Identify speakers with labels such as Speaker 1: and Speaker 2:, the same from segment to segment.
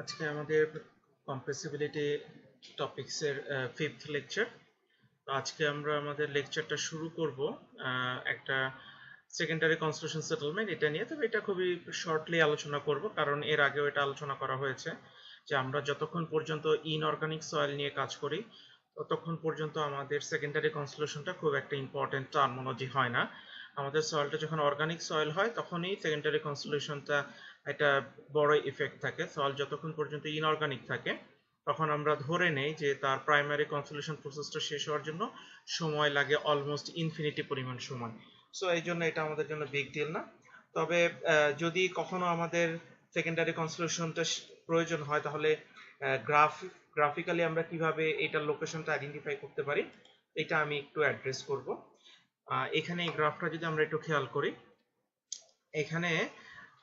Speaker 1: আজকে আমাদের compressibility টপিক্সের 5th lecture. আজকে আমরা আমাদের লেকচারটা শুরু করব একটা সেকেন্ডারি কনস্টিটিউশন সেটেলমেন্ট এটা নিয়ে। তবে এটা খুবই শর্টলি আলোচনা করব, কারণ এর আগেও এটা আলোচনা করা হয়েছে যে আমরা যতক্ষণ পর্যন্ত ইনঅর্গানিক সয়েল নিয়ে কাজ করি ততক্ষণ পর্যন্ত আমাদের সেকেন্ডারি কনস্টিটিউশনটা খুব একটা ইম্পর্টেন্ট টার্মিনোলজি হয় না। আমাদের সয়েলটা যখন অর্গানিক সয়েল হয় তখনই সেকেন্ডারি কনস্টিটিউশনটা একটা বড় ইফেক্ট থাকে। সয়েল যতক্ষণ পর্যন্ত ইনঅর্গানিক থাকে তখন আমরা ধরে নেই যে তার প্রাইমারি কনসোলিউশন প্রসেসটা শেষ হওয়ার জন্য সময় লাগে অলমোস্ট ইনফিনিটি পরিমাণ সময়। সো এই জন্য এটা আমাদের জন্য বিগ ডিল না। তবে যদি কখনো আমাদের সেকেন্ডারি কনসোলিউশনটা প্রয়োজন হয় তাহলে গ্রাফিক্যালি আমরা কিভাবে এটার লোকেশনটা আইডেন্টিফাই করতে পারি এটা আমি একটু অ্যাড্রেস করব। এখানে এই গ্রাফটা যদি আমরা একটু খেয়াল করি, এখানে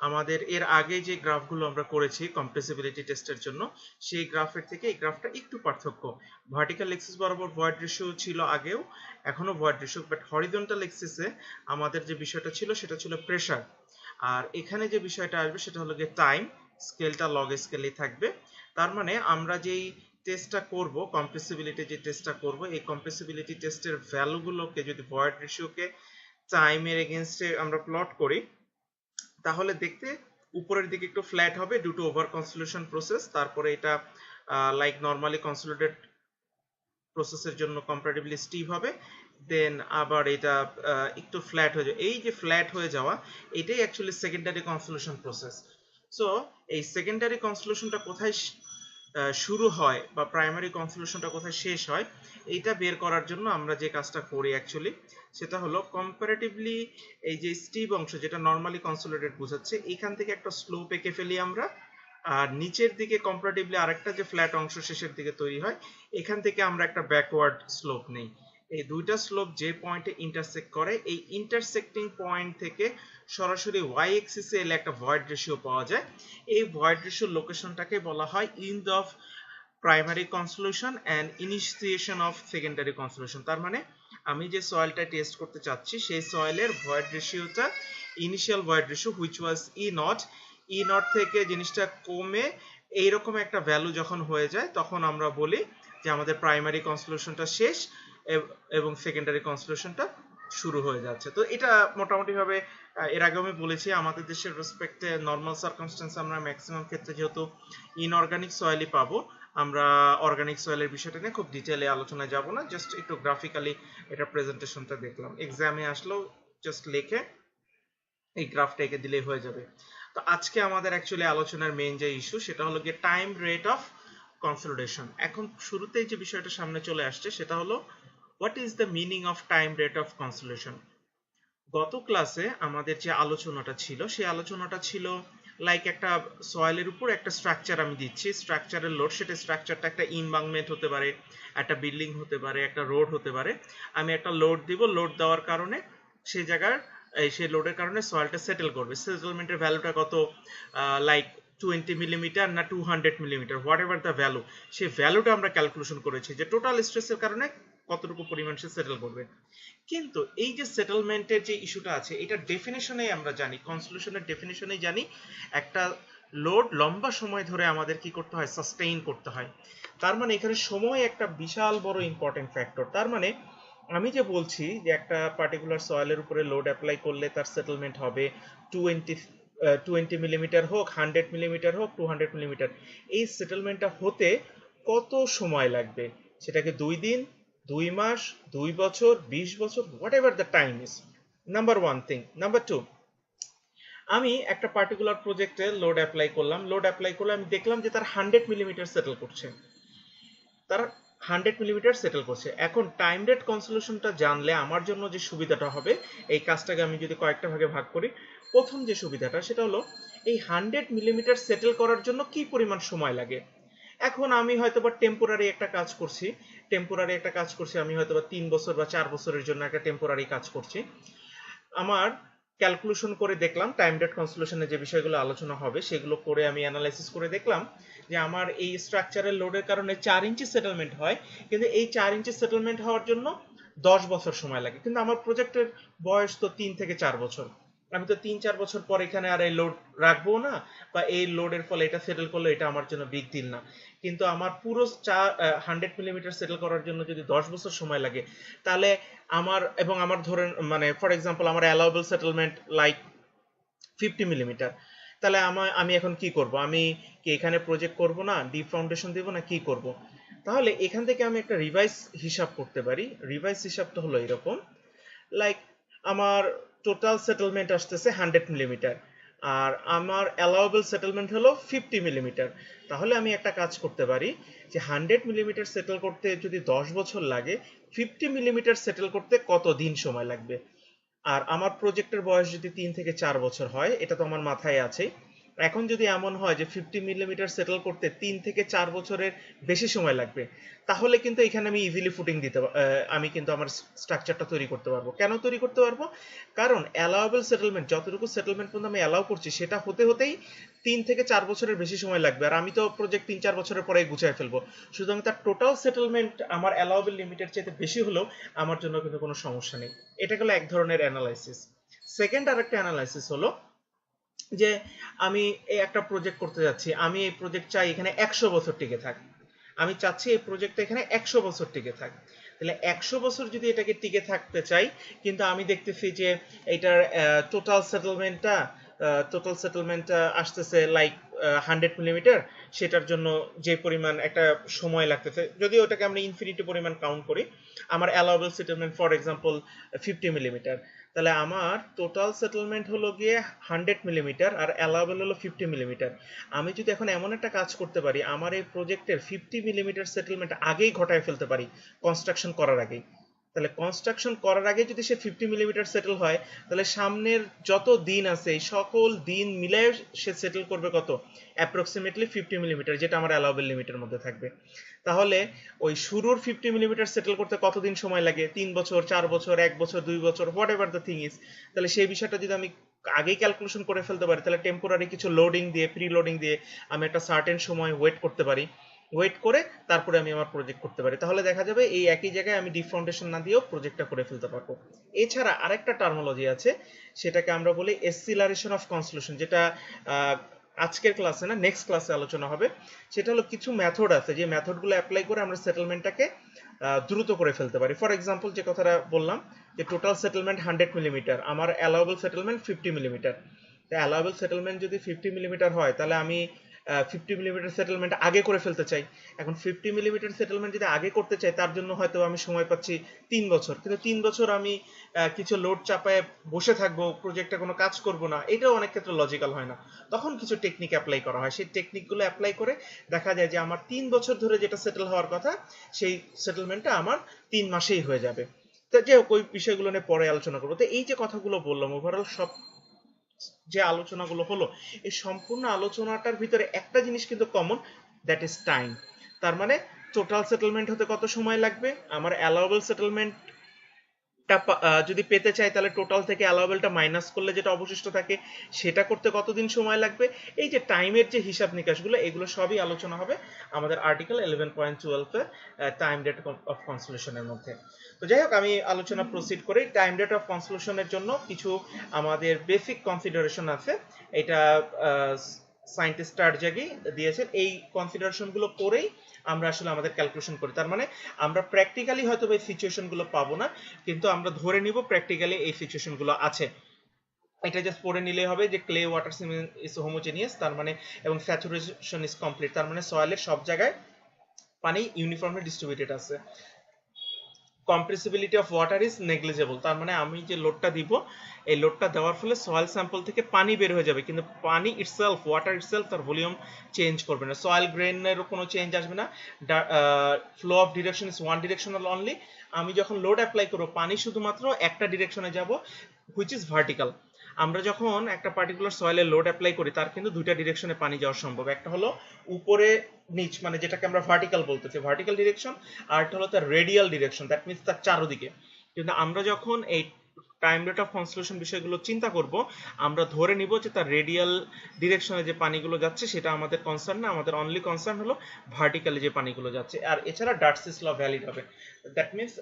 Speaker 1: আমাদের এর আগে যে গ্রাফগুলো আমরা করেছি কম্প্রেসিবিলিটি টেস্টের জন্য সেই গ্রাফের থেকে এই গ্রাফটা একটু পার্থক্য। ভার্টিক্যাল এক্সিস বরাবর ভয়েড রেশিও ছিল আগেও, এখনো ভয়েড রেশিও, বাট হরিজন্টাল এক্সিসে আমাদের যে বিষয়টা ছিল সেটা ছিল প্রেসার। আর এখানে যে বিষয়টা আসবে সেটা হলো গিয়ে টাইম, স্কেলটা লগ স্কেলে থাকবে। তার মানে আমরা যেই টেস্টটা করব, কম্প্রেসিবিলিটি যে টেস্টটা করব, এই কম্প্রেসিবিলিটি টেস্টের ভ্যালুগুলোকে যদি ভয়েড রেশিওকে টাইমের এগেনস্টে আমরা প্লট করি তাহলে দেখতে উপরের দিকে একটু ফ্ল্যাট হবে ডিউ টু ওভার কনসোলিউশন প্রসেস। তারপরে এটা লাইক নরমালি কনসোলিডেটেড প্রসেসের জন্য কম্পারেটিভলি স্টিভ হবে, দেন আবার এটা একটু ফ্ল্যাট হয়ে যাবে। এই যে ফ্ল্যাট হয়ে যাওয়া এটাই অ্যাকচুয়ালি সেকেন্ডারি কনসোলিউশন প্রসেস। সো এই সেকেন্ডারি কনসোলিউশনটা কোথায় শুরু হয় বা প্রাইমারি কনসোলিউশনটা কোথায় শেষ হয় এইটা বের করার জন্য আমরা যে কাজটা করি অ্যাকচুয়ালি সেটা হলো কম্পারেটিভলি এই যে স্টিভ অংশ যেটা নরমালি কনসোলিডেটেড বোঝাচ্ছে এখান থেকে একটা স্লোপ এঁকে ফেলি আমরা, আর নিচের দিকে কম্পারেটিভলি আরেকটা যে ফ্ল্যাট অংশ শেষের দিকে তৈরি হয় এখান থেকে আমরা একটা ব্যাকওয়ার্ড স্লোপ নেই। এই দুইটা স্লোপ যে পয়েন্টে ইন্টারসেক্ট করে এই ইন্টারসেক্টিং পয়েন্ট থেকে সরাসরি ওয়াই এক্সিসে এলে একটা ভয়েড রেশিও পাওয়া যায়। এই ভয়েড রেশিওর লোকেশনটাকে বলা হয় end of primary consolidation and initiation of secondary consolidation. তার মানে আমি যে সয়েলটা টেস্ট করতে চাচ্ছি সেই সয়েলের ভয়েড রেশিওটা initial void ratio which was e naught থেকে জিনিসটা কমে এইরকম একটা ভ্যালু যখন হয়ে যায় তখন আমরা বলি যে আমাদের প্রাইমারি কনসোলিউশনটা শেষ এবং সেকেন্ডারি কনসোলিউশনটা শুরু হয়ে যাচ্ছে। তো এটা মোটামুটি ভাবে এর আগে আমি বলেছি আমাদের দেশের রেসপেক্টে নর্মাল সার্কামস্টেন্স আমরা ম্যাক্সিমাম ক্ষেত্রে যেহেতু ইনঅর্গানিক সয়েলই পাবো, আমরা অর্গানিক সয়েলের বিষয়টা নিয়ে খুব ডিটেলে আলোচনায় যাব না, জাস্ট একটু গ্রাফিক্যালি এটা প্রেজেন্টেশনটা দেখলাম। এক্সামে আসলেও জাস্ট লিখে এই গ্রাফটা এঁকে দিলেই হয়ে যাবে। তো আজকে আমাদের অ্যাকচুয়ালি আলোচনার মেইন যে ইস্যু সেটা হলো গিয়ে টাইম রেট অফ কনসোলিডেশন। এখন শুরুতেই যে বিষয়টা সামনে চলে আসছে সেটা হলো what is the meaning of time rate of consolidation. গত ক্লাসে আমাদের যে আলোচনাটা ছিল সেই আলোচনাটা ছিল লাইক একটা সয়েলের উপর একটা স্ট্রাকচার আমি দিচ্ছি, স্ট্রাকচারের লোড, সেটা স্ট্রাকচারটা একটা ইনবাংমেন্ট হতে পারে, একটা বিল্ডিং হতে পারে, একটা রোড হতে পারে। আমি একটা লোড দিব, লোড দেওয়ার কারণে সেই জায়গার সেই লোডের কারণে সয়েলটা সেটেল করবে। সেটেলমেন্টের ভ্যালুটা কত, লাইক 20 মিলিমিটার না 200 millimetre, what ever the value, সেই ভ্যালুটা আমরা ক্যালকুলেশন করেছি যে টোটাল স্ট্রেসের কারণে কতটুকু পরিমাণ সে সেটেল করবে। কিন্তু এই যে সেটেলমেন্টের যে ইস্যুটা আছে এটা ডেফিনেশনেই আমরা জানি, কনসোলিউশনের ডেফিনেশনেই জানি একটা লোড লম্বা সময় ধরে আমাদের কি করতে হয়, সাস্টেইন করতে হয়। তার মানে এখানে সময় একটা বিশাল বড় ইম্পর্টেন্ট ফ্যাক্টর। তার মানে আমি যে বলছি যে একটা পার্টিকুলার সয়েলের উপরে লোড অ্যাপ্লাই করলে তার সেটেলমেন্ট হবে 20 মিলিমিটার হোক, 100 মিলিমিটার হোক, 200 মিলিমিটার, এই সেটেলমেন্টটা হতে কত সময় লাগবে, সেটাকে 2 দিন, 2 মাস, 2 বছর, 20 বছর, whatever the time is, number one thing. Number two, আমি একটা পার্টিকুলার প্রজেক্টে লোড অ্যাপ্লাই করলাম, আমি দেখলাম যে তার 100 মিলিমিটার সেটেল করছে, তার 100 মিলিমিটার সেটেল করছে। এখন টাইম রেট কনসোলিউশনটা জানলে আমার জন্য যে সুবিধাটা হবে, এই কাজটাকে আমি যদি কয়েকটা ভাগে ভাগ করি, প্রথম যে সুবিধাটা সেটা হলো এই 100 মিলিমিটার সেটেল করার জন্য কি পরিমাণ সময় লাগে। এখন আমি হয়তোবা টেম্পোরারি একটা কাজ করছি, আমি হয়তোবা 3 বছর বা 4 বছরের জন্য একটা টেম্পোরারি কাজ করছি। আমার ক্যালকুলেশন করে দেখলাম, টাইম রেট কনসোলিউশনে যে বিষয়গুলো আলোচনা হবে সেগুলো করে আমি অ্যানালাইসিস করে দেখলাম যে আমার এই স্ট্রাকচারের লোডের কারণে 4 ইঞ্চি সেটেলমেন্ট হয়, কিন্তু এই 4 ইঞ্চি সেটেলমেন্ট হওয়ার জন্য 10 বছর সময় লাগে, কিন্তু আমার প্রজেক্টের বয়স তো 3 থেকে 4 বছর। আমি তো 3-4 বছর পর এখানে আর এই লোড রাখবো না, বা এই লোডের ফলে এটা সেটেল করলে এটা আমার জন্য বিগ ডিল না। কিন্তু আমার পুরো 100 মিলিমিটার সেটেল করার জন্য যদি 10 বছর সময় লাগে, তাহলে আমার ধরেন মানে ফর এক্সাম্পল আমার অ্যালাউয়েবল সেটেলমেন্ট লাইক 50 মিলিমিটার, তাহলে আমি এখন কি করব? আমি কি এখানে প্রজেক্ট করব না, ডিপ ফাউন্ডেশন দেব, না কি করব? তাহলে এখান থেকে আমি একটা রিভাইস হিসাব করতে পারি। রিভাইস হিসাবটা হলো এরকম, লাইক আমার টোটাল সেটেলমেন্ট আসতেছে 100 মিলিমিটার, আর আমার অ্যালাউয়েবল সেটেলমেন্ট হলো 50 মিলিমিটার। তাহলে আমি একটা কাজ করতে পারি যে 100 মিলিমিটার সেটেল করতে যদি 10 বছর লাগে, 50 মিলিমিটার সেটেল করতে কত দিন সময় লাগবে? আর আমার প্রজেক্টের বয়স যদি 3 থেকে 4 বছর হয়, এটা তো আমার মাথায় আছে। এখন যদি এমন হয় যে 50 মিলিমিটার সেটেল করতে 3 থেকে 4 বছরের বেশি সময় লাগবে, তাহলে কিন্তু এখানে আমি ইজিলি ফুটিং আমি কিন্তু আমার স্ট্রাকচারটা তৈরি করতে পারবো। কেন তৈরি করতে পারবো? কারণ অ্যালাউয়েবল সেটেলমেন্ট, যতটুকু সেটেলমেন্ট পর্যন্ত আমি অ্যালাউ করছি, সেটা হতে হতেই 3 থেকে 4 বছরের বেশি সময় লাগবে, আর আমি তো প্রজেক্ট 3-4 বছরের পরে গুছিয়ে ফেলবো। সুতরাং তার টোটাল সেটেলমেন্ট আমার অ্যালাউয়েবল লিমিটের চাইতে বেশি হলেও আমার জন্য কিন্তু কোনো সমস্যা নেই। এটা হলো এক ধরনের অ্যানালাইসিস। সেকেন্ড আরেকটা অ্যানালাইসিস হলো যে আমি এই একটা প্রজেক্ট করতে যাচ্ছি, আমি এই প্রজেক্ট চাই এখানে 100 বছর টিকে থাক। আমি চাচ্ছি এই প্রজেক্টটা এখানে 100 বছর টিকে থাক। তাহলে 100 বছর যদি এটাকে টিকে থাকতে চাই, কিন্তু আমি দেখতেছি যে এটার টোটাল সেটেলমেন্টটা আসতেছে লাইক 100 মিলিমিটার, সেটার জন্য যে পরিমাণ একটা সময় লাগতেছে, যদি ওটাকে আমরা ইনফিনিটি পরিমাণ কাউন্ট করি, আমার allowable settlement for example 50 millimetre, তাহলে আমার টোটাল সেটেলমেন্ট হলো গিয়ে 100 মিলিমিটার আর অ্যালাউয়েবল হলো 50 মিলিমিটার। আমি যদি এখন এমন একটা কাজ করতে পারি, আমার এই প্রজেক্টের 50 মিলিমিটার সেটেলমেন্ট আগেই ঘটায় ফেলতে পারি কনস্ট্রাকশন করার আগেই, তাহলে কনস্ট্রাকশন করার আগে যদি সে 50 মিলিমিটার সেটেল হয়, তাহলে সামনের যত দিন আছে এই সকল দিন মিলে সে সেটেল করবে কত? অ্যাপ্রক্সিমেটলি 50 মিলিমিটার, যেটা আমার অ্যালাউয়েবল লিমিটের মধ্যে থাকবে। তাহলে ওই শুরুর 50 মিলিমিটার সেটেল করতে কতদিন সময় লাগে? 3 বছর, 4 বছর, 1 বছর, 2 বছর, whatever the thing is. তাহলে সেই বিষয়টা যদি আমি আগেই ক্যালকুলেশন করে ফেলতে পারি, তাহলে টেম্পোরারি কিছু লোডিং দিয়ে, প্রি লোডিং দিয়ে আমি একটা সার্টেন সময় ওয়েট করতে পারি। ওয়েট করে তারপরে আমি আমার প্রজেক্ট করতে পারি। তাহলে দেখা যাবে এই একই জায়গায় আমি ডিপ ফাউন্ডেশন না দিয়েও প্রজেক্টটা করে ফেলতে পারবো। এছাড়া আরেকটা টার্মোলজি আছে, সেটাকে আমরা বলি এসিলারেশন অফ কনস্ট্রাকশন, যেটা আজকের ক্লাসে না, নেক্সট ক্লাসে আলোচনা হবে। সেটা হলো কিছু মেথড আছে, যে মেথডগুলো অ্যাপ্লাই করে আমরা সেটেলমেন্টটাকে দ্রুত করে ফেলতে পারি। ফর এক্সাম্পল যে কথাটা বললাম যে টোটাল সেটেলমেন্ট 100 মিলিমিটার, আমার allowable settlement 50 millimetre. Allowable settlement যদি 50 মিলিমিটার হয়, তাহলে আমি 50 মিলিমিটার সেটেলমেন্ট আগে করে ফেলতে চাই। এখন 50 মিলিমিটার সেটেলমেন্ট যদি আগে করতে চাই, তার জন্য হয়তো আমি সময় পাচ্ছি 3 বছর, কিন্তু 3 বছর আমি কিছু লোড চাপায় বসে থাকবো, প্রজেক্টে কোনো কাজ করব না, এটাও অনেক ক্ষেত্রে লজিক্যাল হয় না। তখন কিছু টেকনিক অ্যাপ্লাই করা হয়, সেই টেকনিকগুলো অ্যাপ্লাই করে দেখা যায় যে আমার 3 বছর ধরে যেটা সেটেল হওয়ার কথা, সেই সেটেলমেন্টটা আমার 3 মাসেই হয়ে যাবে। তো যে ওই বিষয়গুলো নিয়ে পরে আলোচনা করবো। তো এই যে কথাগুলো বললাম, ওভারঅল সব যে আলোচনাগুলো হলো, এই সম্পূর্ণ আলোচনাটার ভিতরে একটা জিনিস কিন্তু কমন, দ্যাট ইজ টাইম। তার মানে টোটাল সেটেলমেন্ট হতে কত সময় লাগবে, আমার অ্যালাউয়েবল সেটেলমেন্ট যদি পেতে চাই, তাহলে টোটাল থেকে অ্যালাউয়েবলটা মাইনাস করলে যেটা অবশিষ্ট থাকে সেটা করতে কতদিন সময় লাগবে। এই যে টাইমের যে হিসাব নিকাশগুলো, এগুলো সবই আলোচনা হবে আমাদের আর্টিকেল 11.12 এর টাইম রেট অফ কনসোলেশনের মধ্যে। তো যাই হোক, আমি আলোচনা প্রসিড করি। টাইম রেট অফ কনসোলেশনের জন্য কিছু আমাদের বেসিক কনসিডারেশন আছে, এটা সায়েন্টিস্ট টার্জাগি দিয়েছেন। এই কনসিডারেশনগুলো করেই আমরা আসলে আমাদের ক্যালকুলেশন করি। তার মানে আমরা প্র্যাকটিক্যালি হয়তো এই সিচুয়েশনগুলো পাবো না, কিন্তু আমরা ধরে নিব প্র্যাকটিক্যালি এই সিচুয়েশনগুলো আছে। এটা জাস্ট পড়ে নিলেই হবে যে clay water cement is homogeneous, তার মানে, এবং স্যাচুরেশন ইজ কমপ্লিট, তার মানে সয়েলের সব জায়গায় পানি ইউনিফর্মলি ডিস্ট্রিবিউটেড আছে। Compressibility of water is negligible, তার মানে আমি যে লোডটা দিব, এই লোডটা দেওয়ার ফলে সয়েল স্যাম্পল থেকে পানি বের হয়ে যাবে, কিন্তু পানি ইটসেলফ, ওয়াটার ইটসেলফ, তার ভলিউম চেঞ্জ করবে না, সয়েল গ্রেনেরও কোনো চেঞ্জ আসবে না। Flow of direction is one directional only. আমি যখন লোড অ্যাপ্লাই করব, পানি শুধুমাত্র একটা ডিরেকশনে যাব, হুইচ ইজ ভার্টিক্যাল। আমরা যখন একটা পার্টিকুলার সয়েলে লোড অ্যাপ্লাই করি, তার কিন্তু দুইটা ডিরেকশনে পানি যাওয়া সম্ভব। একটা হলো উপরে নিচ, মানে যেটাকে আমরা ভার্টিক্যাল বলতেছি, ভার্টিক্যাল ডিরেকশন, আর একটা হলো তার রেডিয়াল ডিরেকশন, দ্যাট মিনস তার চারদিকে। কিন্তু আমরা যখন এই টাইম রেট অফ কনসোলেশন বিষয়গুলো চিন্তা করব, আমরা ধরে নিব যে তার রেডিয়াল ডিরেকশনে যে পানিগুলো যাচ্ছে সেটা আমাদের কনসার্ন না, আমাদের অনলি কনসার্ন হলো ভার্টিক্যালি যে পানিগুলো যাচ্ছে। আর এছাড়া ডার্সিস ল ভ্যালিড হবে, that means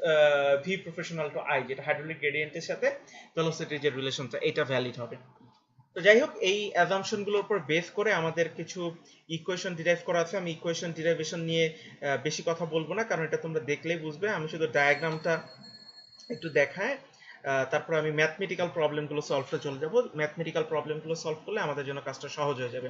Speaker 1: V proportional to I, যেটা হাইড্রোলিক গ্রেডিয়েন্টের সাথে ভেলোসিটির যে রিলেশনটা এটা ভ্যালিড হবে। তো যাই হোক, এই অ্যাজাম্পশনগুলোর উপর বেস করে আমাদের কিছু ইকুয়েশন ডিরাইভ করা আছে। আমি ইকুয়েশন ডিরাইভেশন নিয়ে বেশি কথা বলবো না, কারণ এটা তোমরা দেখলেই বুঝবে। আমি শুধু ডায়াগ্রামটা একটু দেখায় তারপর আমি ম্যাথমেটিক্যাল প্রবলেমগুলো সলভে চলে যাব। ম্যাথমেটিক্যাল প্রবলেমগুলো সলভ করলে আমাদের জন্য কাজটা সহজ হয়ে যাবে।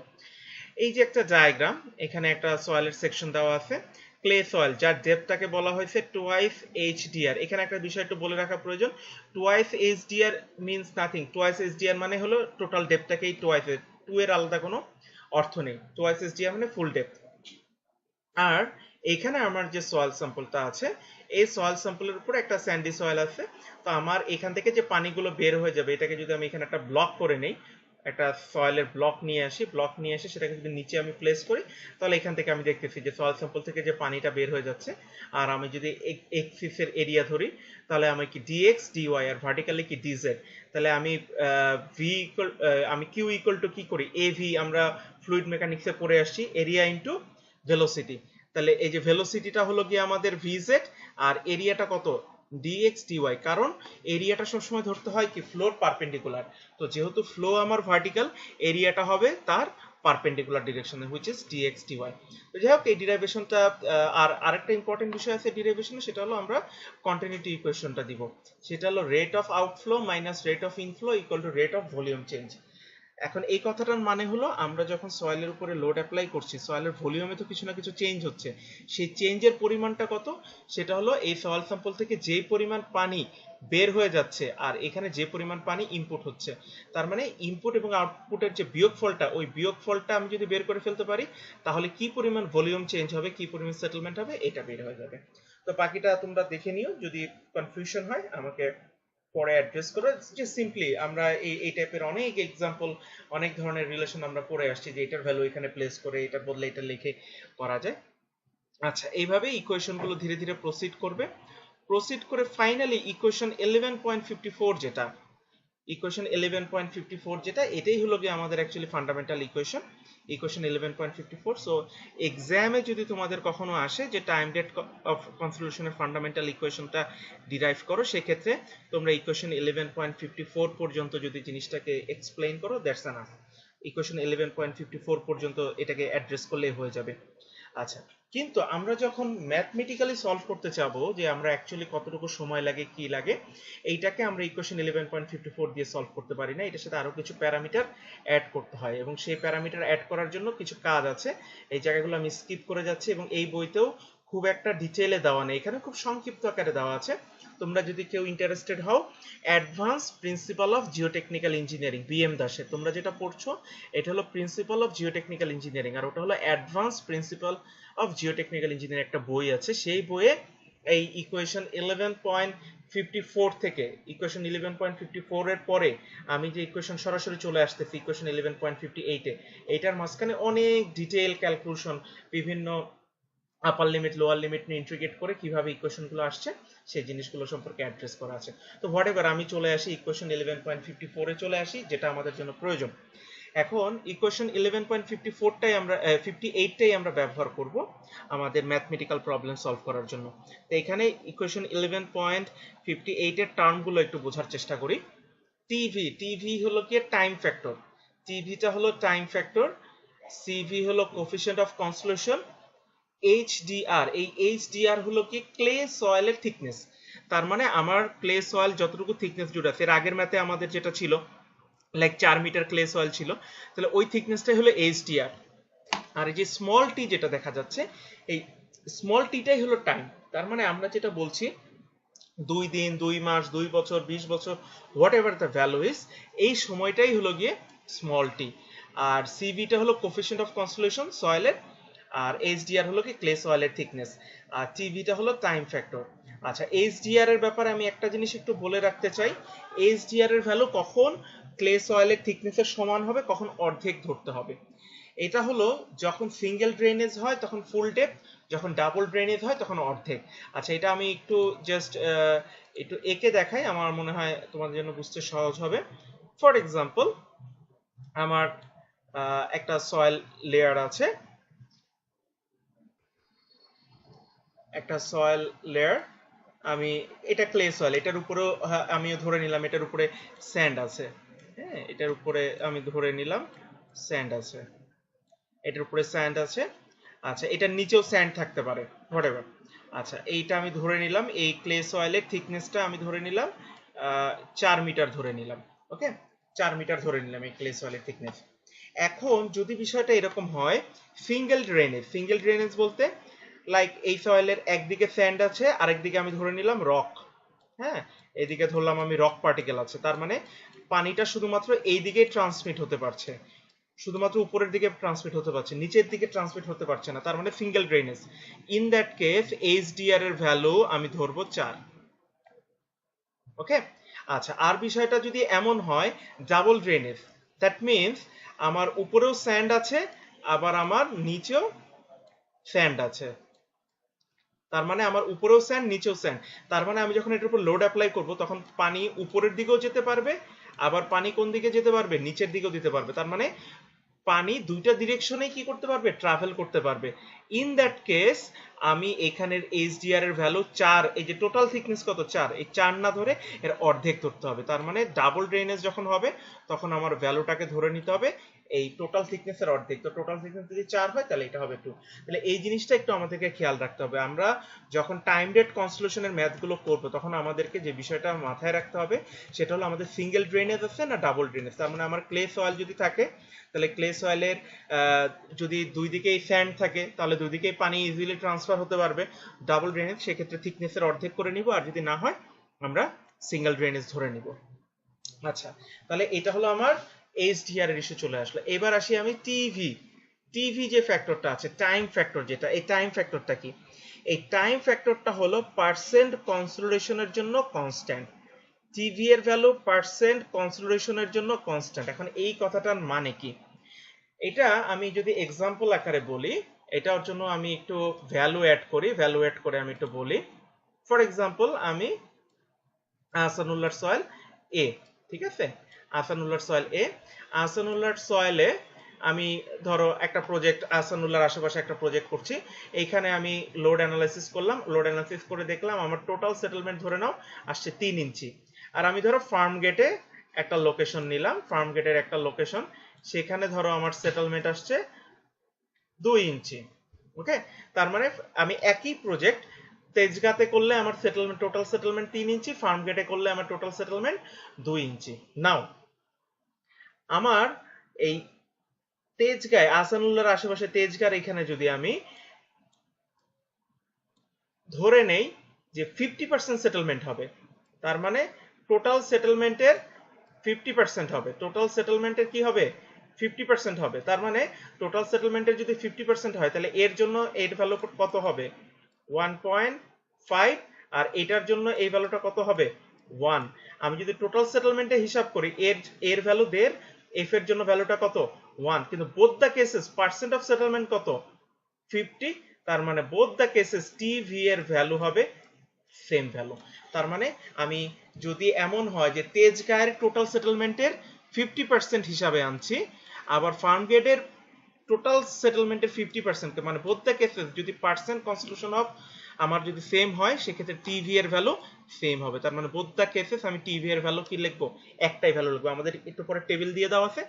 Speaker 1: এই যে একটা ডায়াগ্রাম, এখানে একটা সয়েলের সেকশন দেওয়া আছে, ক্লে সয়েল, যার ডেপথটাকে বলা হয়েছে টুয়াইস এইচডিআর। এখানে একটা বিষয় একটু বলে রাখা প্রয়োজন, twice HDR means nothing. Twice HDR মানে হলো টোটাল ডেপথটাকেই টুয়াইস, টু এর আলাদা কোনো অর্থ নেই। টুয়াইস এইচডিআর মানে ফুল ডেপথ। আর এখানে আমার যে সয়েল স্যাম্পলটা আছে, এই সয়েল স্যাম্পলের উপরে একটা স্যান্ডি সয়েল আছে। তো আমার এখান থেকে যে পানিগুলো বের হয়ে যাবে, এটাকে যদি আমি এখানে একটা ব্লক করে নেই, একটা সয়েলের ব্লক নিয়ে আসি, ব্লক নিয়ে এসে সেটাকে যদি নিচে আমি প্লেস করি, তাহলে এখান থেকে আমি দেখতেছি যে সয়েল স্যাম্পল থেকে যে পানিটা বের হয়ে যাচ্ছে। আর আমি যদি এক্সিসের এরিয়া ধরি, তাহলে আমি কি ডিএক্স ডিওয়াই, আর ভার্টিক্যালি কি ডিজেড। তাহলে আমি আমি কিউ ইকুয়াল টু কি করি, এভি, আমরা ফ্লুইড মেকানিক্সে পড়ে আসছি, এরিয়া ইন্টু ভেলোসিটি। তাহলে এই যে ভেলোসিটিটা হলো গিয়ে আমাদের ভিজেড, আর এরিয়াটা কত, dx dy, কারণ এরিয়াটা সবসময় ধরতে হয় কি ফ্লোর পারপেন্ডিকুলার। তো যেহেতু ফ্লো আমার ভার্টিক্যাল, এরিয়াটা হবে তার পারপেন্ডিকুলার ডিরেকশনে, হুইচ ইজ dx dy। তো যাই হোক, এই ডিরাইভেশনটা, আর আরেকটা ইম্পর্টেন্ট বিষয় আছে ডিরাইভেশনে, সেটা হলো আমরা কন্টিনিউটি ইকুয়েশনটা দিব। সেটা হলো rate of outflow minus rate of inflow equal to rate of volume change. এখন এই কথাটার মানে হলো, আমরা যখন সয়েলের উপরে লোড অ্যাপ্লাই করছি, সয়েলের ভলিউমে তো কিছু না কিছু চেঞ্জ হচ্ছে, সেই চেঞ্জের পরিমাণটা কত, সেটা হলো এই সয়েল স্যাম্পল থেকে যে পরিমাণ পানি বের হয়ে যাচ্ছে আর এখানে যে পরিমাণ পানি ইনপুট হচ্ছে, তার মানে ইনপুট এবং আউটপুটের যে বিয়োগফলটা, ওই বিয়োগফলটা আমি যদি বের করে ফেলতে পারি, তাহলে কি পরিমাণ ভলিউম চেঞ্জ হবে, কি পরিমাণ সেটেলমেন্ট হবে, এটা বের হয়ে যাবে। তো বাকিটা তোমরা দেখে নিও, যদি কনফিউশন হয় আমাকে পরে অ্যাড্রেস করো। যে সিম্পলি আমরা এই টাইপের অনেক এক্সাম্পল, অনেক ধরনের রিলেশন আমরা পড়ে আসছি, যে এটার ভ্যালু এখানে প্লেস করে এটা বদলে এটা লিখে করা যায়। আচ্ছা, এইভাবে ইকুয়েশনগুলো ধীরে ধীরে প্রসিড করবে, প্রসিড করে ফাইনালি ইকুয়েশন 11.54 যেটা, ইকুয়েশন 11.54 যেটা, এটাই হলো গিয়ে আমাদের actually fundamental equation, equation 11.54। So এক্সামে যদি তোমাদের কখনো আসে যে টাইম রেট অফ কনসলিউশনের ফান্ডামেন্টাল ইকুয়েশনটা ডিরাইভ করো, সেক্ষেত্রে তোমরা ইকুয়েশন 11.54 পর্যন্ত যদি জিনিসটাকে এক্সপ্লেইন করো, দ্যাটস এনাফ। ইকুয়েশন 11.54 পর্যন্ত এটাকে অ্যাড্রেস করলেই হয়ে যাবে। আচ্ছা, কিন্তু আমরা যখন ম্যাথমেটিক্যালি সলভ করতে চাবো, যে আমরা অ্যাকচুয়ালি কতটুকু সময় লাগে, কি লাগে, এইটাকে আমরা ইকুয়েশন 11.54 দিয়ে সলভ করতে পারি না। এটার সাথে আরো কিছু প্যারামিটার অ্যাড করতে হয়, এবং সেই প্যারামিটার অ্যাড করার জন্য কিছু কাজ আছে। এই জায়গাগুলো আমি স্কিপ করে যাচ্ছি, এবং এই বইতেও খুব একটা ডিটেইলে দেওয়া নেই, এখানে খুব সংক্ষিপ্ত আকারে দেওয়া আছে। তোমরা যদি কেউ ইন্টারেস্টেড হও, advance principal of geotechnical engineering, BM দাসে তোমরা যেটা পড়ছো, এটা হলো প্রিন্সিপাল অফ জিওটেকনিক্যাল ইঞ্জিনিয়ারিং, আর ওটা হলো advance principal of geotechnical engineering, একটা বই আছে। সেই বইয়ে এই ইকুয়েশন 11.54 থেকে ইকুয়েশন 11.54 এর পরে আমি যে ইকুয়েশন সরাসরি চলে আসতেছি ইকুয়েশন 11.58 এ, এইটার মাঝখানে অনেক ডিটেইল ক্যালকুলেশন, বিভিন্ন আপার লিমিট লোয়ার লিমিট নিয়ে ইন্টিগ্রেট করে কিভাবে ইকুয়েশনগুলো আসছে সেই জিনিসগুলো সম্পর্কে অ্যাড্রেস করা আছে। তো হোয়াটএভার, আমি চলে আসি ইকুয়েশন 11.54 এ চলে আসি, যেটা আমাদের জন্য প্রয়োজন। এখন ইকুয়েশন 11.54টাই আমরা 58টাই আমরা ব্যবহার করব আমাদের ম্যাথমেটিক্যাল প্রবলেম সলভ করার জন্য। তো এখানে ইকুয়েশন 11.58 এর টার্মগুলো একটু বোঝার চেষ্টা করি। টিভি হলো কি টাইম ফ্যাক্টর, টিভিটা হলো টাইম ফ্যাক্টর, সিভি হলো কোএফিশিয়েন্ট অফ কনসলিউশন, এইচডিআর, এই এইচডিআর হলো কি ক্লে সয়েলের থিকনেস। তার মানে আমার ক্লে সয়েল যতটুকু থিকনেস জুড়ে আছে, এর আগের ম্যাথে আমাদের যেটা ছিল লাইক 4 মিটার ক্লে সয়েল ছিল, তাহলে ওই থিকনেসটাই হলো এইচডিআর। আর এই যে স্মল টি যেটা দেখা যাচ্ছে, এই স্মল টিটাই হলো টাইম। তার মানে আমরা যেটা বলছি 2 দিন, 2 মাস, 2 বছর, 20 বছর, whatever the value is, এই সময়টাই হলো গিয়ে স্মল টি। আর সিভিটা হলো কোএফিশিয়েন্ট অফ কনসলিউশন সয়েলের, আর এইচডিআর হলো কি ক্লে সয়েলের থিকনেস, আর টিভিটা হলো টাইম ফ্যাক্টর। আচ্ছা, এইচডিআর এর ব্যাপারে আমি একটা জিনিস একটু বলে রাখতে চাই, এইচডিআর এর ভ্যালু কখন ক্লে সয়েলের থিকনেসের সমান হবে, কখন অর্ধেক ধরতে হবে। এটা হলো যখন সিঙ্গেল ড্রেনেজ হয় তখন ফুল ডেপথ, যখন ডাবল ড্রেনেজ হয় তখন অর্ধেক। আচ্ছা, এটা আমি একটু জাস্ট একটু এঁকে দেখাই, আমার মনে হয় তোমাদের জন্য বুঝতে সহজ হবে। ফর এক্সাম্পল, আমার একটা সয়েল লেয়ার আছে, একটা সয়েল লেয়ার, আমি এটা ক্লে সয়েল, এটার উপরেও আমিও ধরে নিলাম এটার উপরে স্যান্ড আছে। হ্যাঁ, এটার উপরে আমি ধরে নিলাম স্যান্ড আছে, এটার উপরে স্যান্ড আছে। আচ্ছা, এটার নিচেও স্যান্ড থাকতে পারে, হোয়াটএভার। আচ্ছা, এইটা আমি ধরে নিলাম, এই ক্লে সয়েলের থিকনেসটা আমি ধরে নিলাম 4 মিটার ধরে নিলাম। ওকে, 4 মিটার ধরে নিলাম এই ক্লে সয়েলের থিকনেস। এখন যদি বিষয়টা এরকম হয় সিঙ্গেল ড্রেনেজ বলতে লাইক এই সয়েলের একদিকে স্যান্ড আছে, আরেকদিকে আমি ধরে নিলাম রক। হ্যাঁ, এইদিকে ধরলাম আমি রক পার্টিকেল আছে, তার মানে পানিটা শুধুমাত্র এই দিকেই ট্রান্সমিট হতে পারছে, শুধুমাত্র উপরের দিকে ট্রান্সমিট হতে পারছে, নিচের দিকে ট্রান্সমিট হতে পারছে না, তার মানে single drainage. In that case HDR এর ভ্যালু আমি ধরবো 4। ওকে, আচ্ছা, আর বিষয়টা যদি এমন হয় ডাবল ড্রেনেজ, দ্যাট মিনস আমার উপরেও স্যান্ড আছে, আবার আমার নিচেও স্যান্ড আছে, তার মানে আমার উপরেও স্যান্ড নিচেও স্যান্ড, তার মানে আমি যখন এটার উপর লোড অ্যাপ্লাই করব তখন পানি উপরের দিকেও যেতে পারবে, আবার পানি কোন দিকে যেতে পারবে, নিচের দিকেও দিতে পারবে, তার মানে পানি দুইটা ডিরেকশনেই কি করতে পারবে, ট্রাভেল করতে পারবে। ইন দ্যাট কেস আমি এখানের এইচডিআর এর ভ্যালু 4, এই যে টোটাল থিকনেস কত 4, এই 4 না ধরে এর অর্ধেক ধরতে হবে, তার মানে ডাবল ড্রেনেজ যখন হবে তখন আমার ভ্যালুটাকে ধরে নিতে হবে এই টোটাল থিকনেসের অর্ধেক। তো টোটাল থিকনেস যদি 4 হয় তাহলে এটা হবে 2। তাহলে এই জিনিসটা একটু আমাদেরকে খেয়াল রাখতে হবে, আমরা যখন টাইম রেট কনস্ট্যান্টের ম্যাথগুলো করব তখন আমাদেরকে যে বিষয়টা মাথায় রাখতে হবে সেটা হলো আমাদের সিঙ্গেল ড্রেনেজ আছে না ডাবল ড্রেনেজ। তার মানে আমার ক্লে সয়েল যদি থাকে তাহলে ক্লে সয়েলের যদি দুই দিকেই স্যান্ড থাকে তাহলে দুই দিকেই পানি ইজিলি ট্রান্সফার হতে পারবে। ডাবল ড্রেনেজ সেক্ষেত্রে থিকনেসের অর্ধেক করে নিব, আর যদি না হয় আমরা সিঙ্গেল ড্রেনেজ ধরে নিব। আচ্ছা, তাহলে এটা হলো আমার এইচডিআর এর ইস্যু চলে আসলো। এবার আসি আমি টিভি যে ফ্যাক্টরটা আছে, টাইম ফ্যাক্টর যেটা, এই টাইম ফ্যাক্টরটা কি? এই টাইম ফ্যাক্টরটা হলো পার্সেন্ট কনসোলিডেশনের জন্য কনস্ট্যান্ট। টিভি এর ভ্যালু পার্সেন্ট কনসোলিডেশনের জন্য কনস্ট্যান্ট। এখন এই কথাটার মানে কি, এটা আমি যদি এক্সাম্পল আকারে বলি, এটার জন্য আমি একটু ভ্যালু অ্যাড করে আমি একটু বলি। ফর এক্সাম্পল, আমি আহসানুল্লাহর সয়েল এ, ঠিক আছে, আহসানুল্লাহর সয়েল এ, আহসানুল্লাহর সয়েলে আমি ধরো একটা প্রজেক্ট, আহসানুল্লাহর আশেপাশে একটা প্রজেক্ট করছি, এইখানে আমি লোড অ্যানালাইসিস করলাম, লোড অ্যানালাইসিস করে দেখলাম আমার টোটাল সেটেলমেন্ট ধরে নাও আসছে 3 ইঞ্চি। আর আমি ধরো ফার্ম গেটে একটা লোকেশন নিলাম, ফার্ম গেটের একটা লোকেশন, সেখানে ধরো আমার সেটেলমেন্ট আসছে 2 ইঞ্চি। ওকে, তার মানে আমি একই প্রজেক্ট তেজগাঁতে করলে আমার সেটেলমেন্ট, টোটাল সেটেলমেন্ট 3 ইঞ্চি, ফার্ম গেটে করলে আমার টোটাল সেটেলমেন্ট 2 ইঞ্চি। নাও আমার এই তেজগাঁয়, আহসানুল্লাহর আশেপাশে তেজগাঁর এখানে যদি আমি ধরে নেই যে 50% সেটেলমেন্ট হবে, তার মানে টোটাল সেটেলমেন্টের 50% হবে, টোটাল সেটেলমেন্টের কি হবে 50% হবে, তার মানে টোটাল সেটেলমেন্টের যদি 50% হয় তাহলে এর জন্য এর ভ্যালু কত হবে 1.5, আর এটার জন্য এই ভ্যালুটা কত হবে 1। আমি যদি টোটাল সেটেলমেন্টে হিসাব করি এর ভ্যালু 1.5, এফ এর জন্য ভ্যালুটা কত 1, কিন্তু both the cases percent of settlement কত 50, তার মানে বোথ দ্য কেসেস টিভি এর ভ্যালু হবে সেম ভ্যালু। তার মানে আমি যদি এমন হয় যে তেজগাঁয়ের টোটাল সেটেলমেন্টের 50% হিসাবে আনছি, আবার ফার্ম গেটের টোটাল সেটেলমেন্টের 50%, মানে বোথ দ্য কেসেস যদি পার্সেন্ট কনস্টিটিউশন অফ আমার যদি সেম হয় সেক্ষেত্রে টিভি এর ভ্যালু সেম হবে। তার মানে বোথ দ্য কেসেস আমি টিভি এর ভ্যালু কি লিখবো, একটাই ভ্যালু লিখবো। আমাদের একটু পরে টেবিল দিয়ে দেওয়া আছে,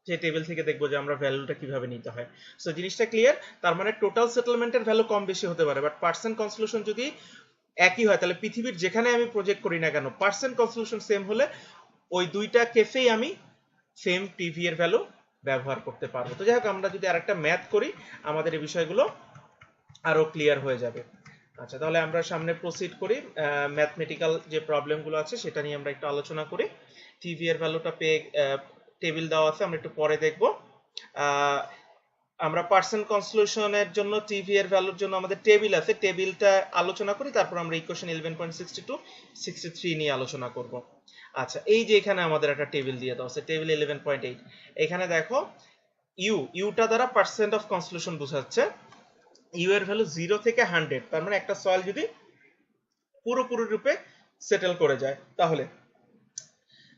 Speaker 1: যে টেবিল থেকে দেখবো যে আমরা ভ্যালুটা কিভাবে নিতে হয়। সো জিনিসটা ক্লিয়ার। তার মানে টোটাল সেটেলমেন্টের ভ্যালু কম বেশি হতে পারে, বাট পার্সেন্ট কনস্টিটিউশন যদি একই হয় তাহলে পৃথিবীর যেখানে আমি প্রজেক্ট করি না কেন পার্সেন্ট কনস্টিটিউশন সেম হলে ওই দুইটা কেসেই আমি সেম টিভি এর ভ্যালু ব্যবহার করতে পারবো। তো যাই হোক, আমরা যদি আরেকটা ম্যাথ করি আমাদের এই বিষয়গুলো আরো ক্লিয়ার হয়ে যাবে। আচ্ছা, তাহলে আমরা সামনে প্রসিড করি, ম্যাথমেটিক্যাল যে প্রবলেমগুলো আছে সেটা নিয়ে আমরা একটু আলোচনা করি। টিভি এর ভ্যালুটা পেয়ে টেবিল দেওয়া আছে, আমরা একটু পরে দেখব। আমরা পার্সেন্ট কনস্টিটিউশনের জন্য টিভি এর ভ্যালুর জন্য আমাদের টেবিল আছে, টেবিলটা আলোচনা করি, তারপর আমরা ইকুয়েশন 11.62 63 নিয়ে আলোচনা করব। আচ্ছা, এই যে এখানে আমাদের একটা টেবিল দিয়ে দেওয়া আছে, টেবিল 11.8। এখানে দেখো ইউটা দ্বারা পার্সেন্ট অফ কনস্টিটিউশন বোঝাচ্ছে, ইউ এর ভ্যালু 0 থেকে 100, তার মানে একটা সয়েল যদি পুরোপুরি রূপে সেটেল করে যায়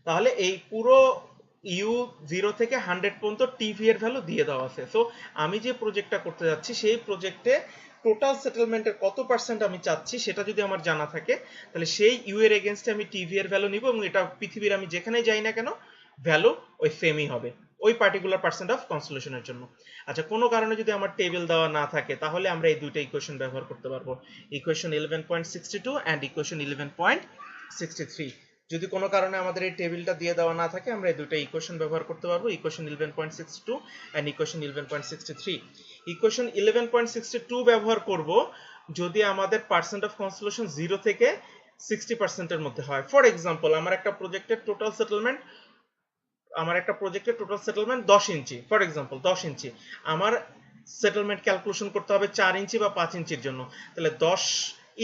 Speaker 1: তাহলে এই পুরো ইউ 0 থেকে 100 পর্যন্ত টিভি এর ভ্যালু দিয়ে দেওয়া আছে। সো আমি যে প্রজেক্টটা করতে যাচ্ছি সেই প্রজেক্টে টোটাল সেটেলমেন্টের কত পার্সেন্ট আমি চাচ্ছি সেটা যদি আমার জানা থাকে, তাহলে সেই ইউ এর এগেনস্টে আমি টিভি এর ভ্যালু নিব, এবং এটা পৃথিবীর আমি যেখানে যাই না কেন ভ্যালু ওই সেমই হবে ওই পার্টিকুলার পার্সেন্ট অফ কনসোলেশনের জন্য। আচ্ছা, কোনো কারণে যদি আমার টেবিল দেওয়া না থাকে তাহলে আমরা এই দুইটা ইকুয়েশন ব্যবহার করতে পারবো, ইকুয়েশন 11.62 এন্ড ইকুয়েশন 11.63। যদি কোনো কারণে আমাদের এই টেবিলটা দিয়ে দেওয়া না থাকে আমরা এই দুটো ইকুয়েশন ব্যবহার করতে পারবো, ইকুয়েশন 11.62 এন্ড ইকুয়েশন 11.63। ইকুয়েশন 11.62 ব্যবহার করব যদি আমাদের পার্সেন্ট অফ কনসোলেশন 0 থেকে 60% এর মধ্যে হয়। ফর এক্সাম্পল, আমার একটা প্রজেক্টের total settlement 10 inch, for example 10 ইঞ্চি, আমার সেটেলমেন্ট ক্যালকুলেশন করতে হবে 4 ইঞ্চি বা 5 ইঞ্চির জন্য। তাহলে 10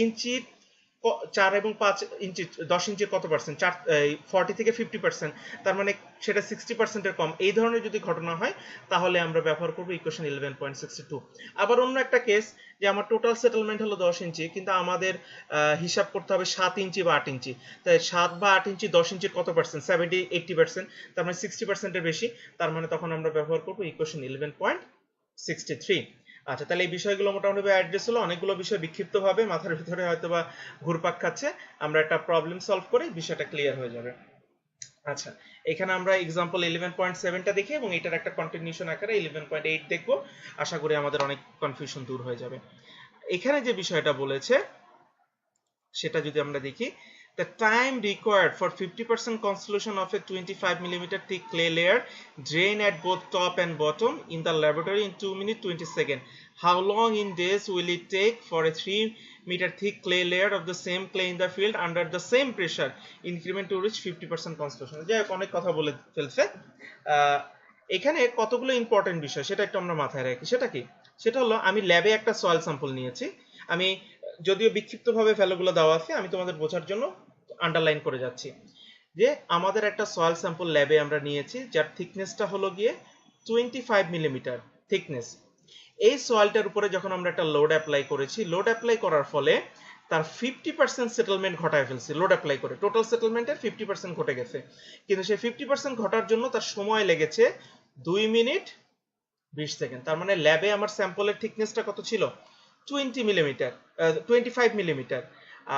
Speaker 1: ইঞ্চি 4 এবং 5 ইঞ্চি 10 ইঞ্চির কত পার্সেন্ট? 40 থেকে 50%, তার মানে সেটা 60% এর কম। এই ধরনের যদি ঘটনা হয় তাহলে আমরা ব্যবহার করব ইকুয়েশন 11.62। আবার অন্য একটা কেস যে আমার টোটাল সেটেলমেন্ট হলো 10 ইঞ্চি, কিন্তু আমাদের হিসাব করতে হবে 7 ইঞ্চি বা 8 ইঞ্চি। তাই 7 বা 8 ইঞ্চি 10 ইঞ্চির কত পার্সেন্ট? 70-80%, তার মানে 60% এর বেশি। তার মানে তখন আমরা ব্যবহার করব ইকুয়েশন 11.63। আচ্ছা, তাহলে এই বিষয়গুলো মোটামুটি অ্যাড্রেস হলো। অনেকগুলো বিষয় বিক্ষিপ্তভাবে মাথার ভিতরে হয়তোবা ঘুরপাক খাচ্ছে, আমরা একটা প্রবলেম সলভ করে বিষয়টা ক্লিয়ার হয়ে যাবে। আচ্ছা, এখানে আমরা এক্সাম্পল 11.7টা দেখি এবং এটার একটা কন্টিনিউশন আকারে 11.8 দেখব। আশা করি আমাদের অনেক কনফিউশন দূর হয়ে যাবে। এখানে যে বিষয়টা বলেছে সেটা যদি আমরা দেখি, the time required for 50% consolidation of a 25 mm thick clay layer drain at both top and bottom in the laboratory in 2 minutes 20 seconds. How long in days will it take for a 3 meter thick clay layer of the same clay in the field under the same pressure increment to reach 50% consolidation? যাই হোক, অনেক কথা বলে ফেলছে। এখানে কতগুলো important বিষয় সেটা একটু আমরা মাথায় রাখি। সেটা কি? সেটা হলো, আমি ল্যাবে একটা সয়েল স্যাম্পল নিয়েছি। আমি যদিও বিক্ষিপ্তভাবে ভ্যালুগুলো দেওয়া আছে, আমি তোমাদের বোঝার জন্য আন্ডারলাইন করে যাচ্ছি যে আমাদের একটা সয়েল স্যাম্পল ল্যাবে আমরা নিয়েছি যার থিকনেসটা হলো গিয়ে 25 মিলিমিটার থিকনেস। এই সয়েলটার উপরে যখন আমরা একটা লোড অ্যাপ্লাই করেছি, লোড অ্যাপ্লাই করার ফলে তার 50% সেটেলমেন্ট ঘটায় ফেলছি। লোড অ্যাপ্লাই করে টোটাল সেটেলমেন্টের 50% ঘটে গেছে, কিন্তু সেই 50% ঘটার জন্য তার সময় লেগেছে 2 মিনিট 20 সেকেন্ড। তার মানে ল্যাবে আমার স্যাম্পলের থিকনেসটা কত ছিল? 25 মিলিমিটার।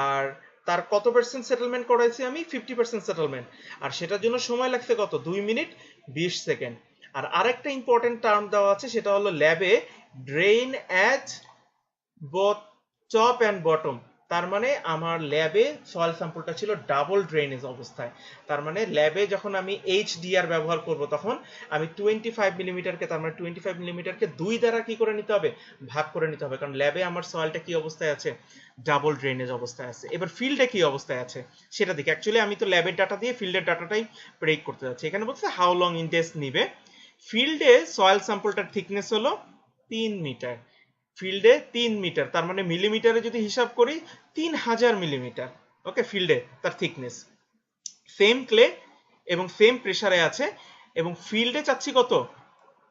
Speaker 1: আর তার কত পার্সেন্ট সেটেলমেন্ট করাইছি আমি? 50% সেটেলমেন্ট। আর সেটার জন্য সময় লাগছে কত? 2 মিনিট 20 সেকেন্ড। আর আরেকটা ইম্পর্টেন্ট টার্ম দেওয়া আছে, সেটা হলো ল্যাবে drain at both top and bottom. তার মানে আমার ল্যাবে সয়েল স্যাম্পলটা ছিল ডাবল ড্রেনেজ অবস্থায়। তার মানে ল্যাবে যখন আমি এইচডিআর ব্যবহার করব তখন আমি 25 মিলিমিটারকে, তার মানে 25 মিলিমিটারকে 2 দ্বারা কি করে নিতে হবে? ভাগ করে নিতে হবে, কারণ ল্যাবে আমার সয়েলটা কি অবস্থায় আছে? ডাবল ড্রেনেজ অবস্থায় আছে। এবার ফিল্ডে কি অবস্থায় আছে সেটা দেখি। অ্যাকচুয়ালি আমি তো ল্যাবের ডাটা দিয়ে ফিল্ডের ডাটাটাই প্রেডিক্ট করতে যাচ্ছি। এখানে বলছে হাউ লং ইন ডেজ নিবে। ফিল্ডে সয়েল স্যাম্পলটার থিকনেস হলো 3 মিটার। ফিল্ডে 3 মিটার, তার মানে মিলিমিটারে যদি হিসাব করি 3000 মিলিমিটার। ওকে, ফিল্ডে তার থিকনেস সেম ক্লে এবং সেম প্রেসারে আছে, এবং ফিল্ডে চাচ্ছি কত?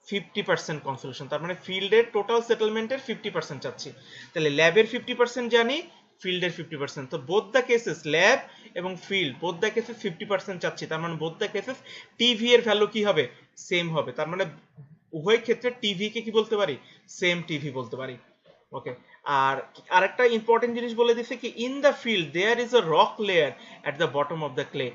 Speaker 1: 50% কনসোলেশন। তার মানে ফিল্ডের টোটাল সেটেলমেন্টের 50% চাচ্ছি। তাহলে ল্যাবের 50% জানি, ফিল্ডের 50%। তো বোথ দ্য কেসেস, ল্যাব এবং ফিল্ড বোথ দ্য কেসেস 50% চাচ্ছি। তার মানে বোথ দ্য কেসেস টিভি এর ভ্যালু কি হবে? সেম হবে। তার মানে উভয় ক্ষেত্রে টিভি কে কি বলতে পারি? সেম টিভি বলতে পারি। ওকে, আর আরেকটা ইম্পর্টেন্ট জিনিস বলে দিচ্ছে কি, in the field there is a rock layer at the bottom of the clay.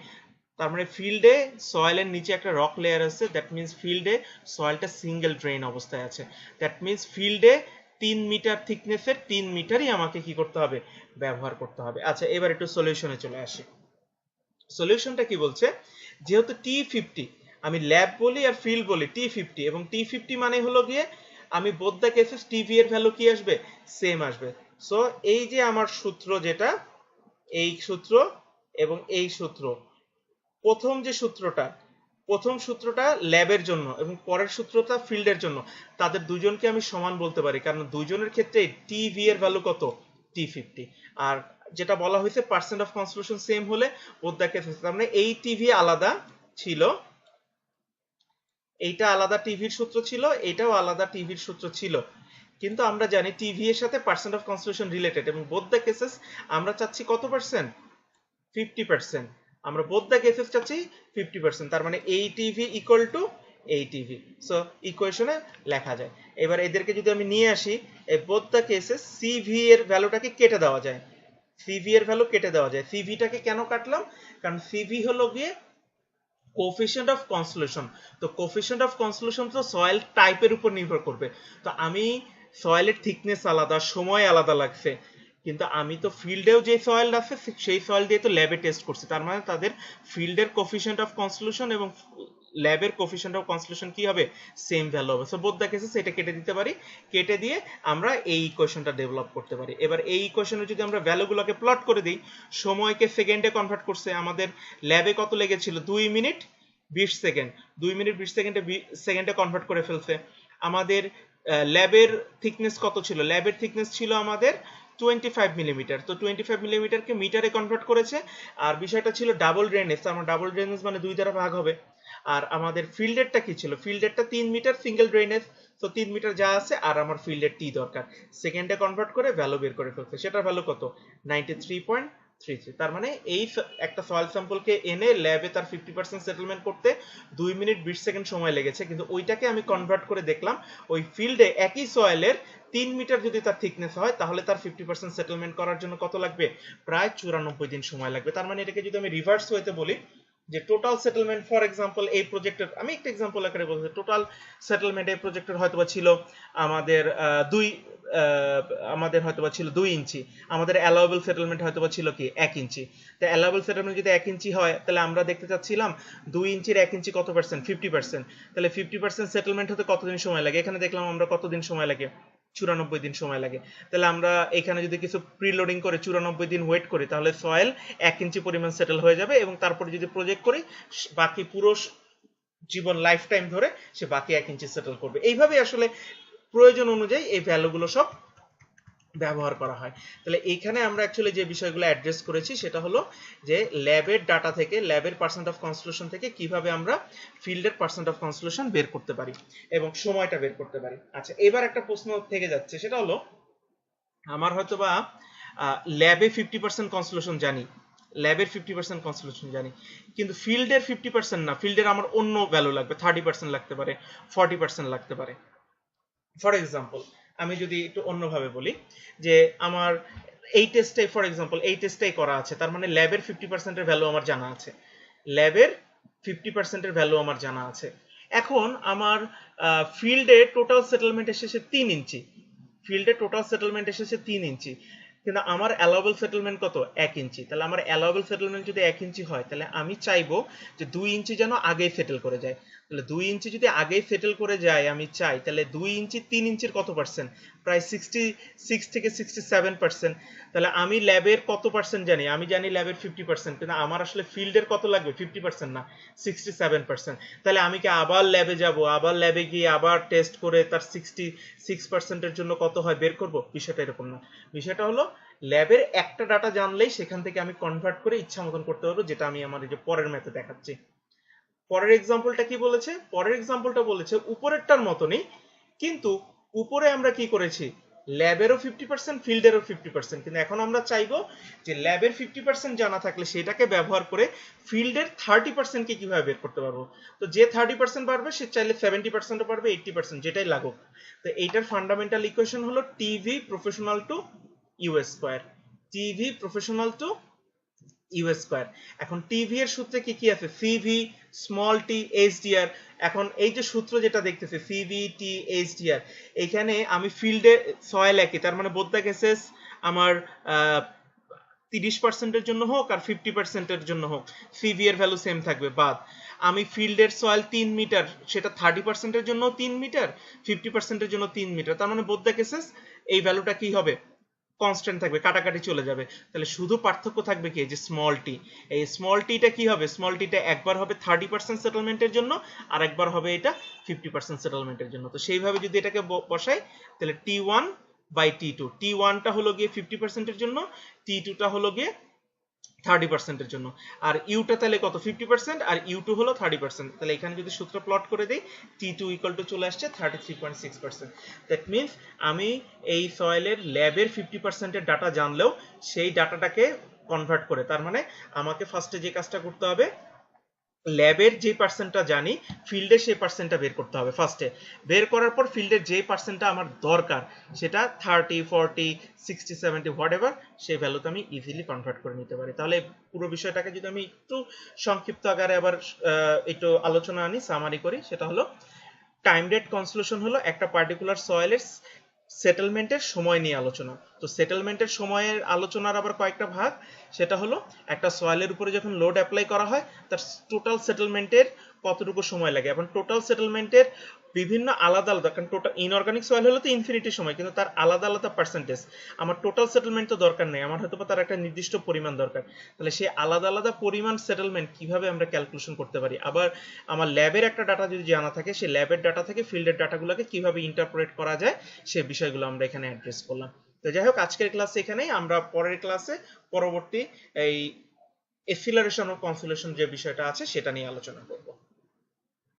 Speaker 1: তার মানে ফিল্ডে সয়েলের নিচে একটা রক লেয়ার আছে, দ্যাট মিনস ফিল্ডে সয়েলটা সিঙ্গেল ড্রেন অবস্থায় আছে। দ্যাট মিনস ফিল্ডে 3 মিটার থিকনেসের 3 মিটারই আমাকে কি করতে হবে? ব্যবহার করতে হবে। আচ্ছা, এবার একটু সলিউশনে চলে আসি। সলিউশনটা কি বলছে? যেহেতু T50, আমি ল্যাব বলি আর ফিল্ড বলি T50, এবং T50 মানে হলো গিয়ে আমি বোথ দ্য কেসেস টিভি এর ভ্যালু কি আসবে? সেম আসবে। সো এই যে আমার সূত্র, যেটা এই সূত্র এবং এই সূত্র, প্রথম সূত্রটা ল্যাবের জন্য এবং পরের সূত্রটা ফিল্ডের জন্য, তাদের দুজনকে আমি সমান বলতে পারি, কারণ দুজনের ক্ষেত্রে টিভি এর ভ্যালু কত? T50। আর যেটা বলা হয়েছে পার্সেন্ট অফ কনসোলেশন সেম হলে বোথ দ্য কেসেস, তার মানে এই টিভি আলাদা ছিল, এইটা আলাদা টিভির সূত্র ছিল, এটাও আলাদা টিভির সূত্র ছিল, কিন্তু আমরা জানি টিভি এর সাথে পার্সেন্ট অফ কনসোলেশন রিলেটেড, এবং বোথ দ্য কেসেস আমরা চাচ্ছি কত পার্সেন্ট? 50%। আমরা বোথ দ্য কেসেস চাচ্ছি 50%, তার মানে এই টিভি ইকুয়াল টু এই টিভি। সো ইকুয়েশনে লেখা যায়। এবার এদেরকে যদি আমি নিয়ে আসি, এই বোথ দ্য কেসেস সিভি এর ভ্যালুটাকে কেটে দেওয়া যায়, সিভি এর ভ্যালু কেটে দেওয়া যায়। সিভিটাকে কেন কাটলাম? কারণ সিভি হলো গিয়ে কোফিশিয়েন্ট অফ কনসোলেশন। তো কোফিশিয়েন্ট অফ কনসোলেশন তো সয়েল টাইপের উপর নির্ভর করবে। তো আমি সয়েলের থিকনেস আলাদা, সময় আলাদা লাগছে, কিন্তু আমি তো ফিল্ডেও যে সয়েল আছে সেই সয়েল দিয়ে তো ল্যাবে টেস্ট করছি, তার মানে তাদের ফিল্ডের কোফিশিয়েন্ট অফ কনসোলেশন এবং ল্যাবের কোফিশিয়েন্ট অফ কনসোলেশন কি হবে? সেম ভ্যালু হবে। সো বোথ দ্য কেসেস এটা কেটে দিতে পারি, কেটে দিয়ে আমরা এই ইকুয়েশনটা ডেভেলপ করতে পারি। এবার এই ইকুয়েশনে যদি আমরা ভ্যালুগুলোকে প্লট করে দিই, সময়কে সেকেন্ডে কনভার্ট করছে, আমাদের ল্যাবে কত লেগেছিল? 2 মিনিট 20 সেকেন্ড, 2 মিনিট 20 সেকেন্ডে কনভার্ট করে ফেলছে। আমাদের ল্যাবের থিকনেস কত ছিল? ল্যাবের থিকনেস ছিল আমাদের 25 মিলিমিটার। তো 25 মিলিমিটারকে মিটারে কনভার্ট করেছে। আর বিষয়টা ছিল ডাবল ড্রেনেজ, আমার ডাবল ড্রেনেজ মানে 2 দ্বারা ভাগ হবে। আর আমাদের ফিল্ডেরটা কি ছিল? ফিল্ডেরটা 3 মিটার সিঙ্গেল ড্রেনেজ, তো 3 মিটার যা আছে, আর আমার ফিল্ডের টি দরকার। সেকেন্ডে কনভার্ট করে ভ্যালু বের করে ফেলছে। সেটার ভ্যালু কত? 93.33। তার মানে এই একটা সয়েল স্যাম্পলকে এনে ল্যাবে তার 50% সেটেলমেন্ট করতে 2 মিনিট 20 সেকেন্ড সময় লেগেছে, কিন্তু ওইটাকে আমি কনভার্ট করে দেখলাম ওই ফিল্ডে একই সয়েলের 3 মিটার যদি তার থিকনেস হয়, তাহলে তার 50% সেটেলমেন্ট করার জন্য কত লাগবে? প্রায় 94 দিন সময় লাগবে। তার মানে এটাকে যদি আমি রিভার্স ওয়েতে বলি, যে টোটাল সেটেলমেন্ট ফর এক্সাম্পল এই প্রজেক্টের, আমি একটা এক্সাম্পল আকারে বলছি, টোটাল সেটেলমেন্ট এই প্রজেক্টের হয়তোবা ছিল আমাদের আমাদের হয়তোবা ছিল 2 ইঞ্চি, আমাদের অ্যালাউয়েবল সেটেলমেন্ট হয়তোবা ছিল কি 1 ইঞ্চি। তো অ্যালাউয়েবল সেটেলমেন্ট যদি 1 ইঞ্চি হয়, তাহলে আমরা দেখতে চাচ্ছিলাম 2 ইঞ্চির 1 ইঞ্চি কত পার্সেন্ট? 50%। তাহলে 50% সেটেলমেন্ট হতে কতদিন সময় লাগে? এখানে দেখলাম আমরা কতদিন সময় লাগে? 94 দিন সময় লাগে। তাহলে আমরা এখানে যদি কিছু প্রিলোডিং করে 94 দিন ওয়েট করি, তাহলে সয়েল 1 ইঞ্চি পরিমাণ সেটেল হয়ে যাবে, এবং তারপরে যদি প্রজেক্ট করি, বাকি পুরো জীবন লাইফ টাইম ধরে সে বাকি 1 ইঞ্চি সেটেল করবে। এইভাবে আসলে প্রয়োজন অনুযায়ী এই ভ্যালুগুলো সব ব্যবহার করা হয়। তাহলে এইখানে আমরা অ্যাকচুয়ালি যে বিষয়গুলো অ্যাড্রেস করেছি সেটা হলো যে ল্যাবের ডাটা থেকে, ল্যাবের পার্সেন্ট অফ কনসোলেশন থেকে কিভাবে আমরা ফিল্ডের পার্সেন্ট অফ কনসোলেশন বের করতে পারি এবং সময়টা বের করতে পারি। আচ্ছা, এবার একটা প্রশ্ন থেকে যাচ্ছে, সেটা হলো আমার হয়তোবা ল্যাবে 50% কনসোলেশন জানি, ল্যাবের 50% কনসোলেশন জানি, কিন্তু ফিল্ডের 50% না, ফিল্ডের আমার অন্য ভ্যালু লাগবে, 30% লাগতে পারে, 40% লাগতে পারে। ফর এক্সাম্পল আমি যদি একটু অন্যভাবে বলি, যে আমার এই টেস্টটাই, ফর এক্সাম্পল এই টেস্টটাই করা আছে, তার মানে ল্যাবের 50% এর ভ্যালু আমার জানা আছে, ল্যাবের 50% এর ভ্যালু আমার জানা আছে। এখন আমার ফিল্ডে টোটাল সেটেলমেন্ট এসেছে 3 ইঞ্চি, ফিল্ডে টোটাল সেটেলমেন্ট এসেছে 3 ইঞ্চি, কিন্তু আমার অ্যালাউয়েবল সেটেলমেন্ট কত? 1 ইঞ্চি। তাহলে আমার অ্যালাউয়েবল সেটেলমেন্ট যদি 1 ইঞ্চি হয়, তাহলে আমি চাইবো যে 2 ইঞ্চি যেন আগেই সেটেল করে যায়। তাহলে 2 ইঞ্চি যদি আগেই সেটেল করে যায় আমি চাই, তাহলে 2 ইঞ্চি 3 ইঞ্চির কত পার্সেন্ট? প্রায় 66 থেকে 67%। তাহলে আমি ল্যাবের কত পার্সেন্ট জানি? আমি জানি ল্যাবের 50%, কিন্তু আমার আসলে ফিল্ডের কত লাগবে? 50% না, 67%। তাহলে আমি কি আবার ল্যাবে যাব, আবার ল্যাবে গিয়ে আবার টেস্ট করে তার 66% এর জন্য কত হয় বের করব? বিষয়টা এরকম না। বিষয়টা হলো ল্যাবের একটা ডাটা জানলেই সেখান থেকে আমি কনভার্ট করে ইচ্ছা মতন করতে পারবো, যেটা আমি আমার এই যে পরের ম্যাথে দেখাচ্ছি। পরের এক্সাম্পলটা কি বলেছে? পরের এক্সাম্পলটা বলেছে উপরেরটার মতনই, কিন্তু উপরে আমরা কি করেছি? ল্যাবেরও 50%, ফিল্ডেরও 50%, কিন্তু এখন আমরা চাইবো যে ল্যাবের 50% জানা থাকলে সেটাকে ব্যবহার করে ফিল্ডের 30% কে কিভাবে বের করতে পারবো। তো যে 30% পারবে সে চাইলে 70%ও পারবে, 80%, যেটাই লাগুক। তো এইটার ফান্ডামেন্টাল ইকুয়েশন হলো TV proportional to U square, TV proportional to U square. এখন টিভি এর সূত্রে কি কি আছে? CV, small T, HDR. এখন এই যে সূত্র যেটা দেখতেছি সিভি, টি, এইচডিআর, এখানে আমি ফিল্ডে সয়েল একই, তার মানে বোথ দ্য কেসেস আমার 30% এর জন্য হোক আর 50% এর জন্য হোক, সিভি এর ভ্যালু সেম থাকবে। বাদ আমি ফিল্ডের সয়েল 3 মিটার, সেটা 30% এর জন্য 3 মিটার, 50% এর জন্য 3 মিটার, তার মানে বোথ দ্য কেসেস এই ভ্যালুটা কি হবে? কনস্ট্যান্ট থাকবে, কাটাকাটি চলে যাবে। তাহলে শুধু পার্থক্য থাকবে কি? যে স্মল টি। এই স্মল টিটা কি হবে? স্মল টিটা একবার হবে 30% সেটেলমেন্টের জন্য, আর একবার হবে এটা 50% সেটেলমেন্টের জন্য। তো সেইভাবে যদি এটাকে বসাই, তাহলে T1/T2, T1টা হলো গিয়ে 50% এর জন্য, T2টা হলো গিয়ে 30% এর জন্য, আর ইউটা তাহলে কত 50% আর ইউ টু হলো 30%। তাহলে এখানে যদি সূত্র প্লট করে দিই T2 ইকুয়াল টু চলে আসছে 33.6%। দ্যাট মিনস আমি এই সয়েলের ল্যাবের 50% এর ডাটা জানলেও সেই ডাটাটাকে কনভার্ট করে, তার মানে আমাকে ফার্স্টে যে কাজটা করতে হবে ল্যাবের যে পার্সেন্টটা জানি ফিল্ডে সেই পার্সেন্টটা বের করতে হবে ফার্স্টে। বের করার পর ফিল্ডের যে পার্সেন্টটা আমার দরকার সেটা 30, 40, 60, 70 হোয়াট এভার, সেই ভ্যালুতে আমি ইজিলি কনভার্ট করে নিতে পারি। তাহলে পুরো বিষয়টাকে যদি আমি একটু সংক্ষিপ্ত আকারে আবার একটু আলোচনা আনি, সামারি করি, সেটা হলো টাইম রেট কনসোলেশন হলো একটা পার্টিকুলার সয়েলের সেটেলমেন্টের সময় নিয়ে আলোচনা। তো সেটেলমেন্টের সময়ের আলোচনার আবার কয়েকটা ভাগ, সেটা হলো একটা সয়েলের উপরে যখন লোড অ্যাপ্লাই করা হয় তার টোটাল সেটেলমেন্টের কতটুকু সময় লাগে, এবং টোটাল সেটেলমেন্টের বিভিন্ন আলাদা আলাদা, কারণ টোটাল ইনঅর্গানিক সয়েল হলে তো ইনফিনিটি সময়, কিন্তু তার আলাদা আলাদা পার্সেন্টেজ। আমার টোটাল সেটেলমেন্ট তো দরকার নেই, আমার হয়তো তার একটা নির্দিষ্ট পরিমাণ দরকার। তাহলে সেই আলাদা আলাদা পরিমাণ সেটেলমেন্ট কিভাবে আমরা ক্যালকুলেশন করতে পারি, আবার আমার ল্যাবের একটা ডাটা যদি জানা থাকে সেই ল্যাবের ডাটা থেকে ফিল্ডের ডাটাগুলোকে কিভাবে ইন্টারপ্রেট করা যায়, সেই বিষয়গুলো আমরা এখানে অ্যাড্রেস করলাম। তো যাই হোক, আজকের ক্লাসে এখানেই, আমরা পরের ক্লাসে পরবর্তী এই এসিলারেশন ও কনসোলেশন যে বিষয়টা আছে সেটা নিয়ে আলোচনা করব।